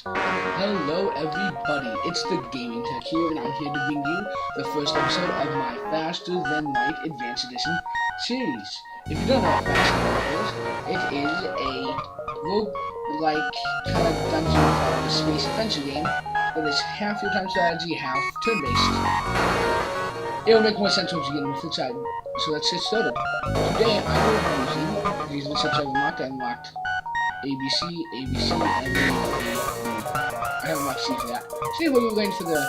Hello everybody, it's the Gaming Tech here, and I'm here to bring you the first episode of my Faster Than Light Advanced Edition series. If you don't know what Faster Than Light is, it is a roguelike kind of dungeon crawler space adventure game that is half real-time strategy, half turn-based. It'll make more sense once you get into the flip side, so let's get started. Today I will be using these are the steps I've unlocked. ABC, ABC, and I haven't unlocked C for that. So anyway, we're going for the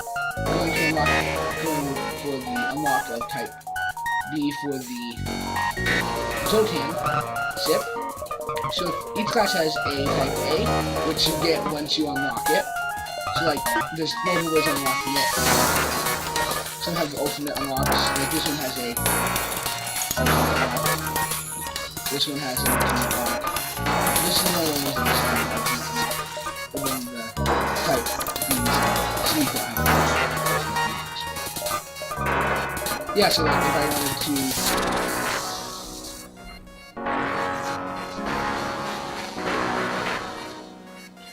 unlock of type B for the Zoltan sip. So each class has a type A, which you get once you unlock it. So like there's multiple ways of unlocking it. Some have ultimate unlocks, like this one has a ultimate unlock. This one has an ultimate unlock. This is another one with the and then the type B's yeah, so like if I wanted to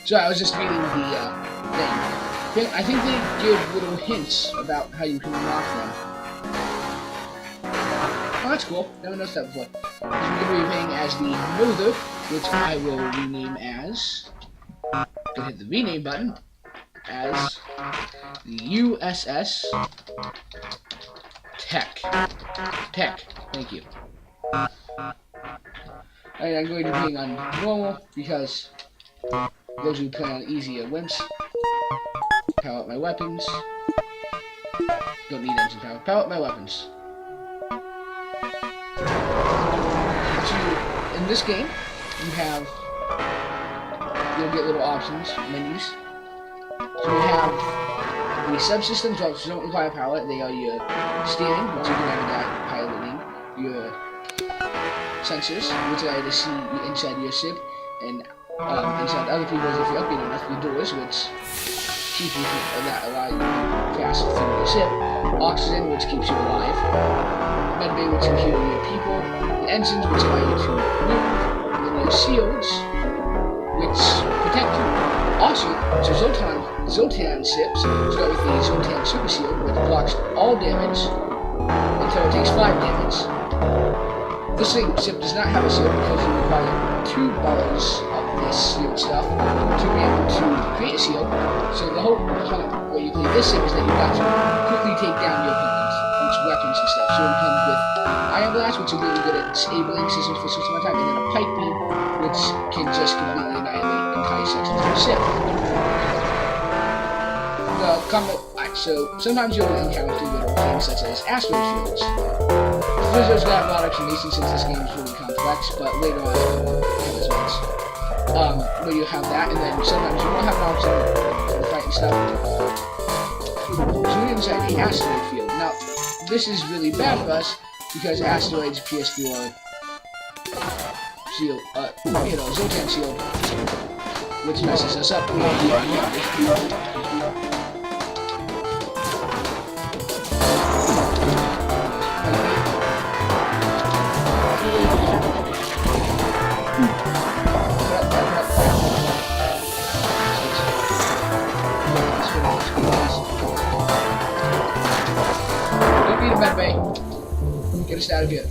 so I was just reading the thing. I think they give little hints about how you can unlock them. Oh, that's cool. Never noticed that before. We're going to be playing as the Mother, which I will rename as. Gonna hit the rename button as the USS Tech. Thank you. And I'm going to be playing on normal because those who play on easy are wimps. Power up my weapons. Don't need engine power. Power up my weapons. In this game, you'll get little options, menus. So we have the subsystems, which don't require power. They are your steering, which you can have a guy piloting, your sensors, which allow you to see inside your ship, and inside other people's if you're upgrading enough, your doors, which keep you that allow you to pass through the ship, oxygen, which keeps you alive, medbay, which can heal your people, the engines, which allow you to move, and then your shields, which protect you. Also, so Zoltan ships start with the Zoltan Super Shield, which blocks all damage until it takes 5 damage. This ship does not have a shield because you require 2 bars of this shield stuff to be able to create a shield. So the whole point where you play this ship is that you've got to quickly take down your opponents, which weapons and stuff. So it comes with Iron Blast, which are really good at disabling systems for a certain amount of time, and then a Pipe Beam, which can just completely annihilate entire sections of the ship. The combat. So sometimes you'll encounter little things such as asteroid fields. There's got a lot of explanation since this game is really complex, but later on I'll have this once. Where you have that, and then sometimes you won't have an option for the fighting stuff. So we're inside the asteroid field. Now, this is really bad for us because asteroids pierce through our shield, Zoltan shield, which messes us up. Medbay. Get us out of here.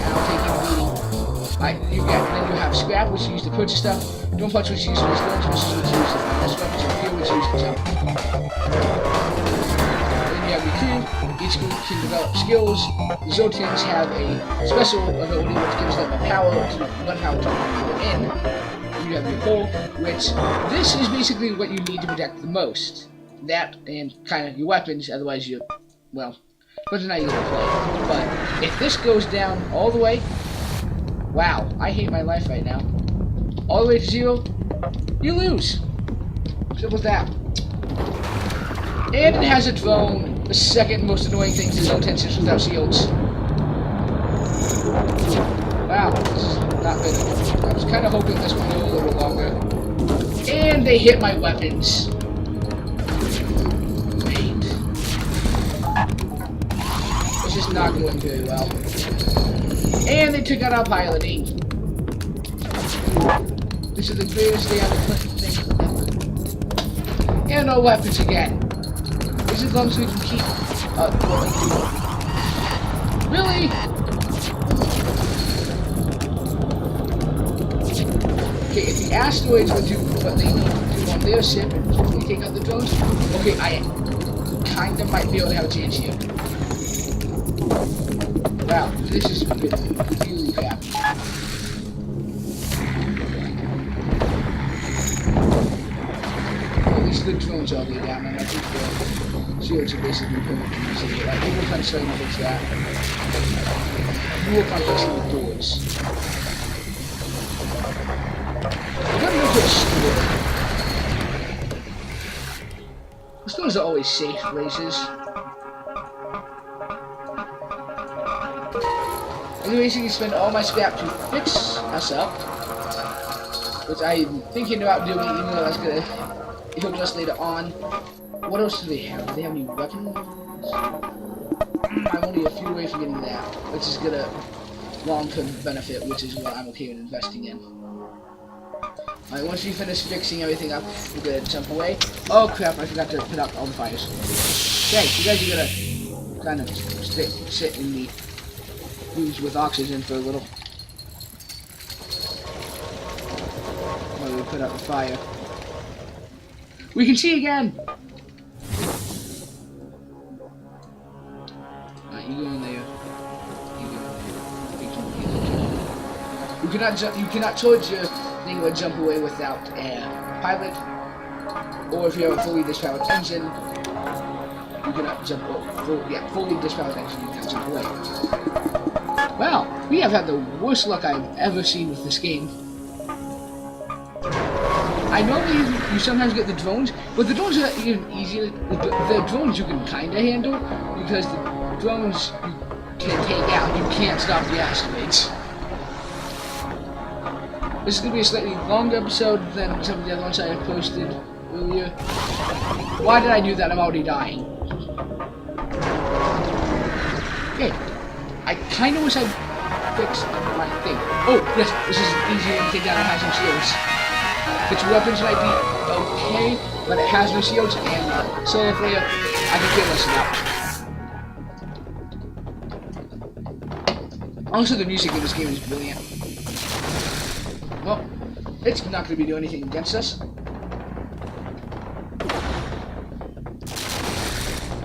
I'll take you beating. Then you have scrap, which you use to purchase stuff. Don't punch, which you use to restore, which you use to use to find weapons, and fear, which you use to jump. Then you have your crew. Each crew can develop skills. The Zoltans have a special ability which gives them a power to run power to them in. You have your hull, which this is basically what you need to protect the most. That and kind of your weapons, otherwise you, well, depends on how you play. But if this goes down all the way, wow, I hate my life right now. All the way to 0, you lose. Simple as that. And it has a drone, the second most annoying thing to Zoltan ships without shields. Wow, this is not good. I was kind of hoping this would go a little longer. And they hit my weapons. Great. It's just not going very well. And they took out our piloting. This is the greatest day I've ever. And no weapons again. This is as long as we can keep going through. Really? Okay, if the asteroids will do what they need to do on their ship and hopefully take out the drones, okay, I kinda might be able to have a chance here. Wow, this is really crap. At least the drones all the way down, and I think the shields are basically permanent. Like, we will kind of show you what's that. You will find us in the doors. We're gonna go to a store. The stores are always safe places. I'm basically spend all my scrap to fix us up, which I'm thinking about doing, even though that's gonna help us later on. What else do they have? Do they have any weapons? I'm only a few away from getting that, which is gonna long-term benefit, which is what I'm okay with investing in. Alright, once we finish fixing everything up, we're gonna jump away. Oh crap, I forgot to put out all the fires. Okay, you guys are gonna kind of sit in the booze with oxygen for a little. While we put out the fire. We can see again! Alright, you go in there. You cannot charge your thing or jump away without a pilot. Or if you have a fully dispowered engine, you cannot jump over. Fully dispowered engine, you cannot jump away. Well, we have had the worst luck I've ever seen with this game. I know you sometimes get the drones, but the drones are even easier. The drones you can kind of handle, because the drones you can take out. You can't stop the asteroids. This is going to be a slightly longer episode than some of the other ones I have posted earlier. Why did I do that? I'm already dying. Okay. I kind of wish I fixed my thing. Oh, yes, this is easier to take down. It has no shields. Its weapons might be okay, but it has no shields, and solar flare, I can kill this now. Also, the music in this game is brilliant. Well, it's not going to be doing anything against us.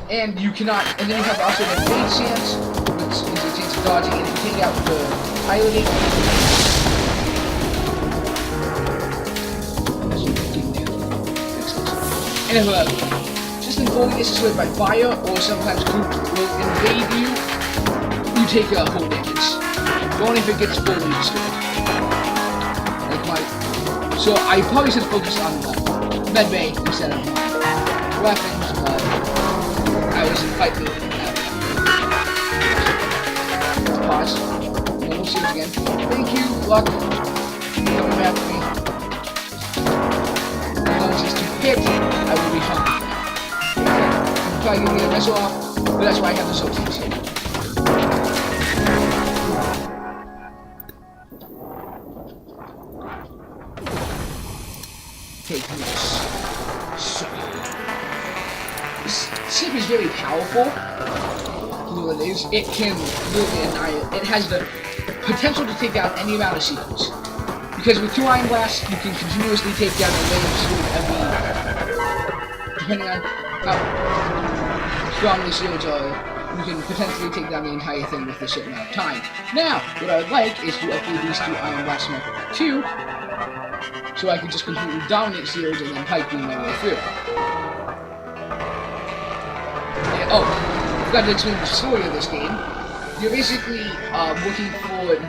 And you cannot, and then you have also the fade chance, which is a chance of dodging, and you can take out the piloting. And if a system fully is destroyed by fire, or sometimes group will invade you, you take a full damage. Only if it gets fully destroyed. So I probably should focus on the med bay instead of weapons, but I was in fight mode. Pause. And we'll see it again. Thank you, luck. Coming back to me. As long as it's too hit, I will be hungry. I'm trying to get a missile off, but that's why I have the soul tanks here. Take this. So, this ship is very powerful. It can really annihilate. It has the potential to take down any amount of shields. Because with 2 iron blasts, you can continuously take down a range shield every, depending on how strong the shields are, you can potentially take down the entire thing with a certain amount of time. Now, what I would like is to upgrade these 2 iron blasts to 2, so I can just completely dominate shields and then pipe beam my way through. And, oh, I forgot to explain the story of this game. You're basically looking for the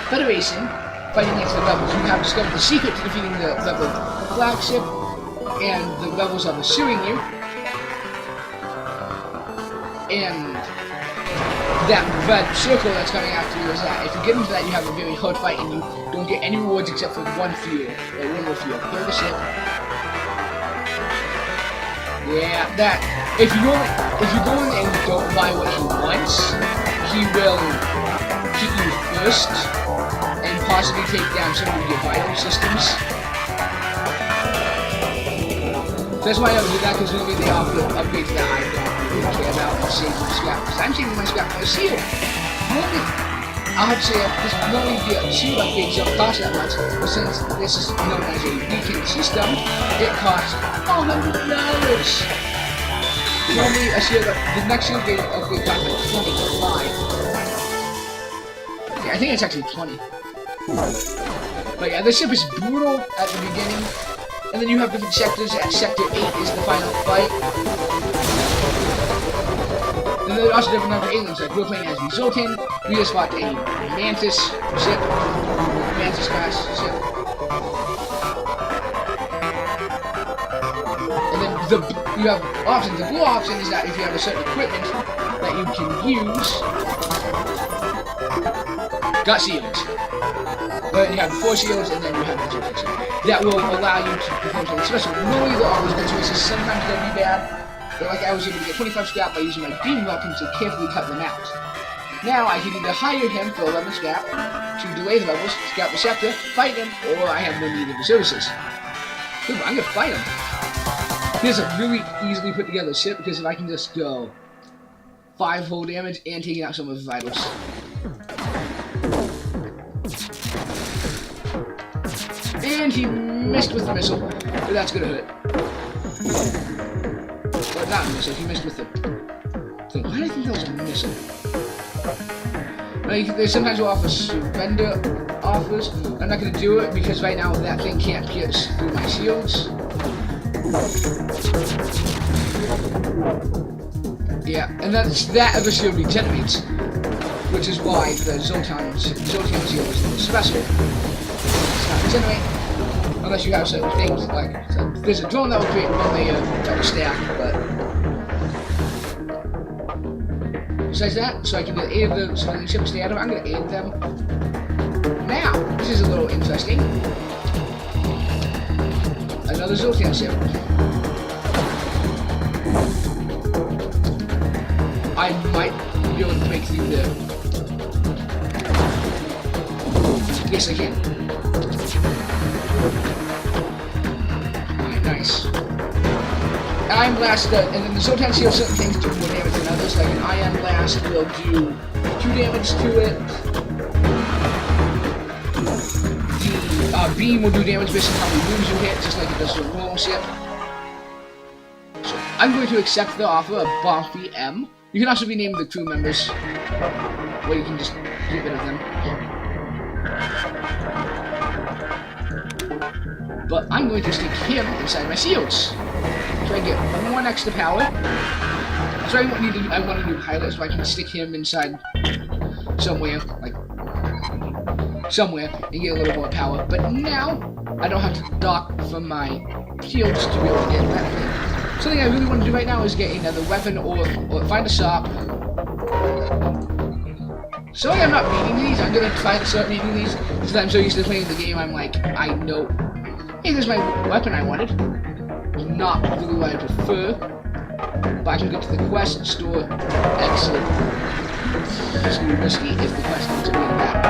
Federation fighting against the rebels. You have discovered the secret to defeating the rebel flagship, and the rebels are pursuing you. And that red circle that's coming after you is that. If you get into that, you have a very hard fight, and you don't get any rewards except for one fuel, or one more fuel. Clear the ship. Yeah, that. If you go in and you don't buy what he wants, he will shoot you first and possibly take down some of your vital systems. So that's why I don't do that, because normally they offer upgrades that I don't really care about and save my scrap. Because I'm saving my scrap for a shield. Normally, I'll have to say this normally the shield upgrades don't cost that much, but since this is known as a weekend system, it costs $100. Normally a shield the next shield upgrade costs like 25. Yeah, I think it's actually 20. But yeah, this ship is brutal at the beginning. And then you have different sectors. At Sector 8 is the final fight. And then there are also different number of aliens. Like we're playing as the Zoltan. We just fought a Mantis ship, Mantis class ship. And then you have options. The blue option is that if you have a certain equipment that you can use, got shields. But you have 4 shields, and then you have the Zoltan shield. That will allow you to perform something special. Normally the always good choices, sometimes they'll be bad, but like I was able to get 25 scrap by using my beam weapon to carefully cut them out. Now I can either hire him for 11 scrap to delay the levels, scout the scepter, fight him, or I have no need of the services. Good, I'm gonna fight him. Here's a really easily put together ship, because if I can just go 5 whole damage and taking out some of his vitals. And he missed with the missile, but that's gonna hurt. But not a missile, he missed with the thing. Why do I think that was a missile? They sometimes will offer surrender offers. I'm not gonna do it because right now that thing can't pierce through my shields. Yeah, and that's that other shield regenerates, which is why the Zoltan shield is special. Regenerate, unless you have certain things like so there's a drone that will create one layer of a stack, but besides that, so I can get 8 of the surrounding ships stay out of it. I'm gonna aid them. Now, this is a little interesting. Another Zoltan ship. I might be able to break through there. Yes, I can. Alright, nice. Iron Blast, and then the Zoltan Shield certain things do more damage than others, like an Iron Blast will do 2 damage to it. The beam will do damage based on how many wounds you hit, just like it does to a normal ship. So I'm going to accept the offer of Bompy M. You can also rename the crew members, or you can just get rid of them. But I'm going to stick him inside my shields, so I get 1 extra power. So I want a new pilot, so I can stick him inside somewhere, and get a little more power. But now I don't have to dock from my shields to be able to get that thing. Something I really want to do right now is get another weapon or find a shop. Sorry I'm not reading these. I'm gonna try to start reading these because I'm so used to playing the game. I'm like, I know. Hey, there's my weapon I wanted. Not really what I prefer. But I can go to the quest store. Excellent. It's gonna be risky if the quest needs to be in that.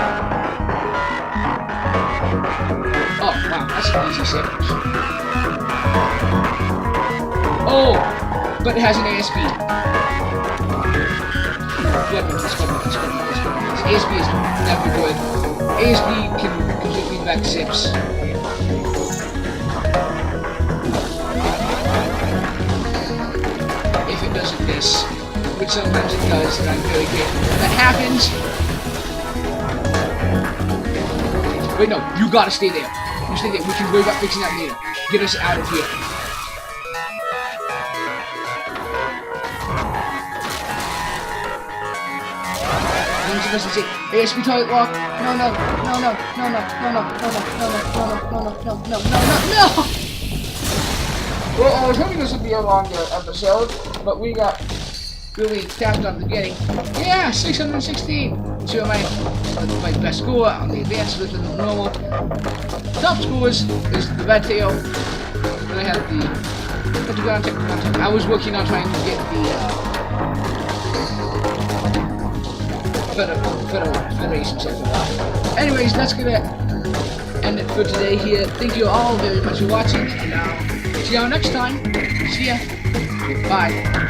Oh, wow, that's an easy ship. Oh, but it has an ASB. ASB is never good. ASB can completely wreck ships. If it doesn't miss, which sometimes it does, and I'm very grateful when that happens. Wait, no, you gotta stay there. You stay there. We can worry about fixing that later. Get us out of here. ASB toilet lock. No. Well, I was hoping this would be a longer episode, but we got really tapped on the beginning. Yeah, 616. 2 of my best score on the advanced with the normal. Top scores is the red tail. Then I had the. I was working on trying to get the. for the reasons of that. Anyways, that's gonna end it for today here. Thank you all very much for watching, and I'll see you all next time. See ya. Bye.